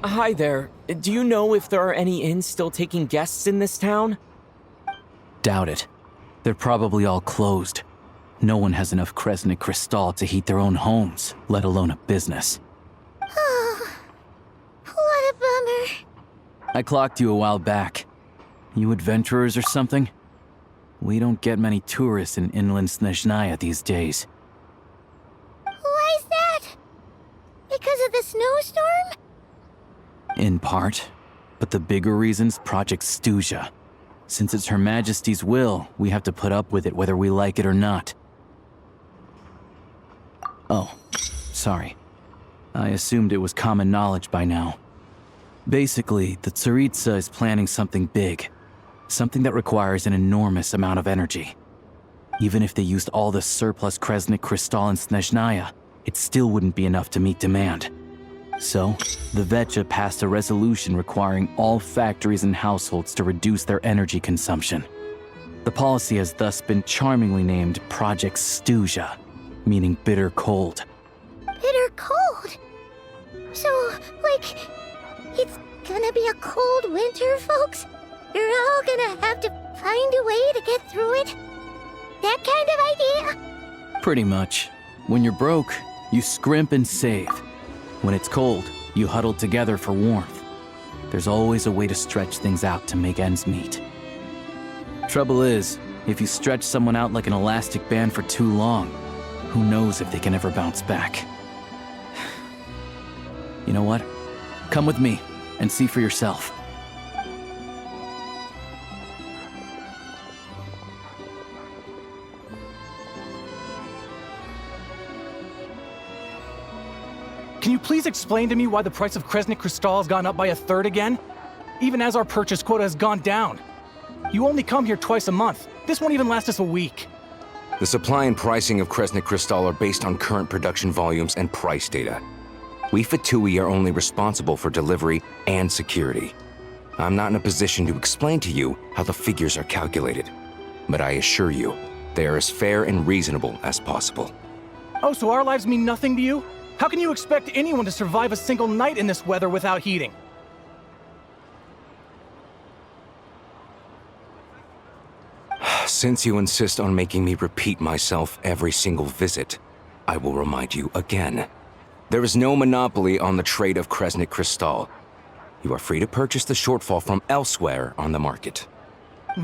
Hi there. Do you know if there are any inns still taking guests in this town? Doubt it. They're probably all closed. No one has enough 𝗨𝗏𝗃𝗃 to heat their own homes, let alone a business. Oh, what a bummer. I clocked you a while back. You adventurers or something? We don't get many tourists in inland Snezhnaya these days. Why is that? Because of the snowstorm? In part. But the bigger reason's Project 𝗠𝗲𝗲. Since it's Her Majesty's will, we have to put up with it whether we like it or not. Oh, sorry. I assumed it was common knowledge by now. Basically, the 𝗪𝘗𝗔 is planning something big. Something that requires an enormous amount of energy. Even if they used all the surplus 𝗨𝗏𝗃𝗃 in Snezhnaya, it still wouldn't be enough to meet demand. So, the 𝗨𝘗𝐻 passed a resolution requiring all factories and households to reduce their energy consumption. The policy has thus been charmingly named Project 𝗠𝗲𝗲, meaning bitter cold. Bitter cold? So, like, it's gonna be a cold winter, folks? You're all gonna have to find a way to get through it? That kind of idea? Pretty much. When you're broke, you scrimp and save. When it's cold, you huddle together for warmth. There's always a way to stretch things out to make ends meet. Trouble is, if you stretch someone out like an elastic band for too long, who knows if they can ever bounce back. You know what? Come with me and see for yourself. Can you please explain to me why the price of 𝗨𝗏𝗃𝗃 has gone up by 1/3 again? Even as our purchase quota has gone down. You only come here twice a month. This won't even last us a week. The supply and pricing of 𝗨𝗏𝗃𝗃 are based on current production volumes and price data. We Fatui are only responsible for delivery and security. I'm not in a position to explain to you how the figures are calculated, but I assure you, they are as fair and reasonable as possible. Oh, so our lives mean nothing to you? How can you expect anyone to survive a single night in this weather without heating? Since you insist on making me repeat myself every single visit, I will remind you again. There is no monopoly on the trade of 𝗨𝗏𝗃𝗃. You are free to purchase the shortfall from elsewhere on the market.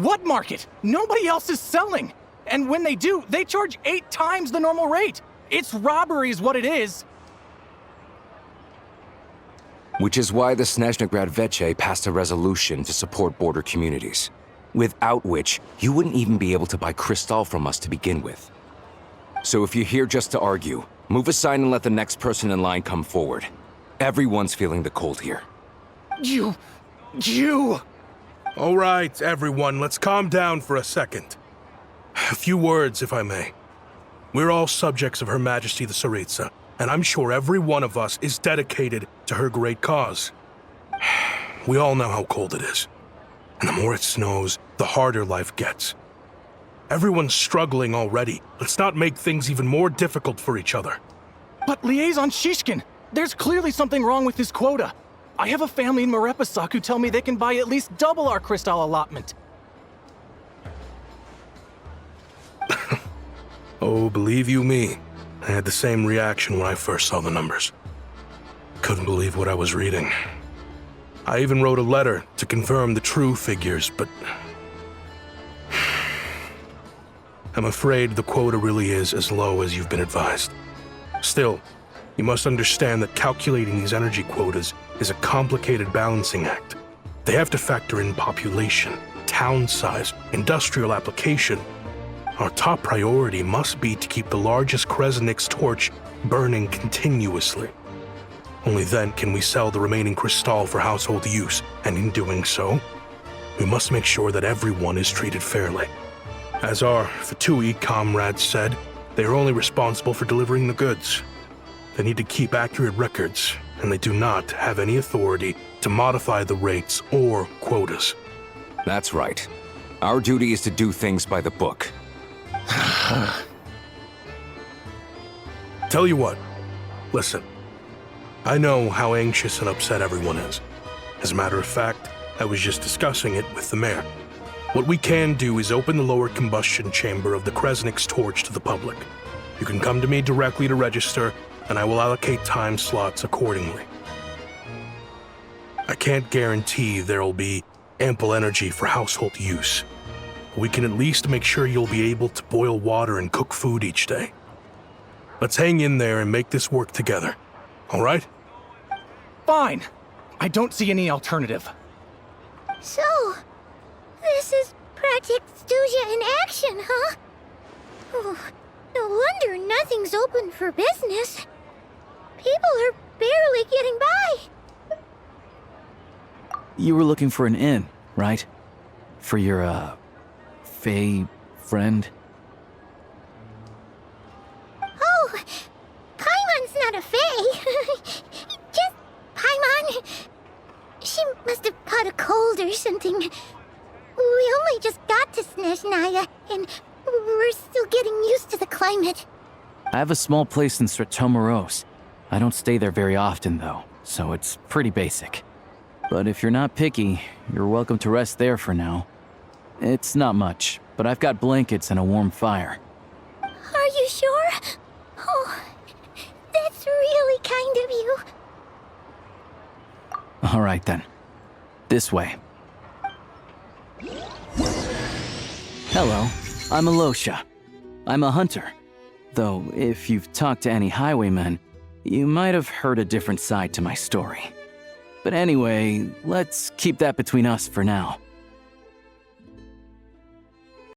What market? Nobody else is selling! And when they do, they charge 8 times the normal rate! It's robbery is what it is! Which is why the 𝗨𝗏𝗃𝗃 passed a resolution to support border communities, without which you wouldn't even be able to buy crystal from us to begin with. So if you're here just to argue, move aside and let the next person in line come forward. Everyone's feeling the cold here. You... All right, everyone, let's calm down for a second. A few words, if I may. We're all subjects of Her Majesty the 𝗪𝗔𝗃, and I'm sure every one of us is dedicated to her great cause. We all know how cold it is. And the more it snows, the harder life gets. Everyone's struggling already. Let's not make things even more difficult for each other. But Liaison Shishkin, there's clearly something wrong with this quota. I have a family in 𝗨𝗏𝘃 who tell me they can buy at least double our crystal allotment. Oh, believe you me, I had the same reaction when I first saw the numbers. Couldn't believe what I was reading. I even wrote a letter to confirm the true figures, but I'm afraid the quota really is as low as you've been advised. Still, you must understand that calculating these energy quotas is a complicated balancing act. They have to factor in population, town size, industrial application. Our top priority must be to keep the largest 𝗨𝗏𝗃𝗃's torch burning continuously. Only then can we sell the remaining crystal for household use, and in doing so, we must make sure that everyone is treated fairly. As our Fatui comrades said, they are only responsible for delivering the goods. They need to keep accurate records, and they do not have any authority to modify the rates or quotas. That's right. Our duty is to do things by the book. Tell you what, listen. I know how anxious and upset everyone is. As a matter of fact, I was just discussing it with the mayor. What we can do is open the lower combustion chamber of the Kresnik's torch to the public. You can come to me directly to register, and I will allocate time slots accordingly. I can't guarantee there'll be ample energy for household use. We can at least make sure you'll be able to boil water and cook food each day. Let's hang in there and make this work together, all right? Fine. I don't see any alternative. So, this is Project 𝗠𝗲𝗏 in action, huh? Oh, no wonder nothing's open for business. People are barely getting by. You were looking for an inn, right? For your, Fae friend? Oh, Paimon's not a Fae. Just Paimon. She must have caught a cold or something. We only just got to Snezhnaya, and we're still getting used to the climate. I have a small place in 𝗏𝗏𝗏𝗏. I don't stay there very often, though, so it's pretty basic. But if you're not picky, you're welcome to rest there for now. It's not much, but I've got blankets and a warm fire. Are you sure? Oh, that's really kind of you. All right, then. This way. Hello, I'm Alyosha. I'm a hunter. Though, if you've talked to any highwaymen, you might have heard a different side to my story. But anyway, let's keep that between us for now.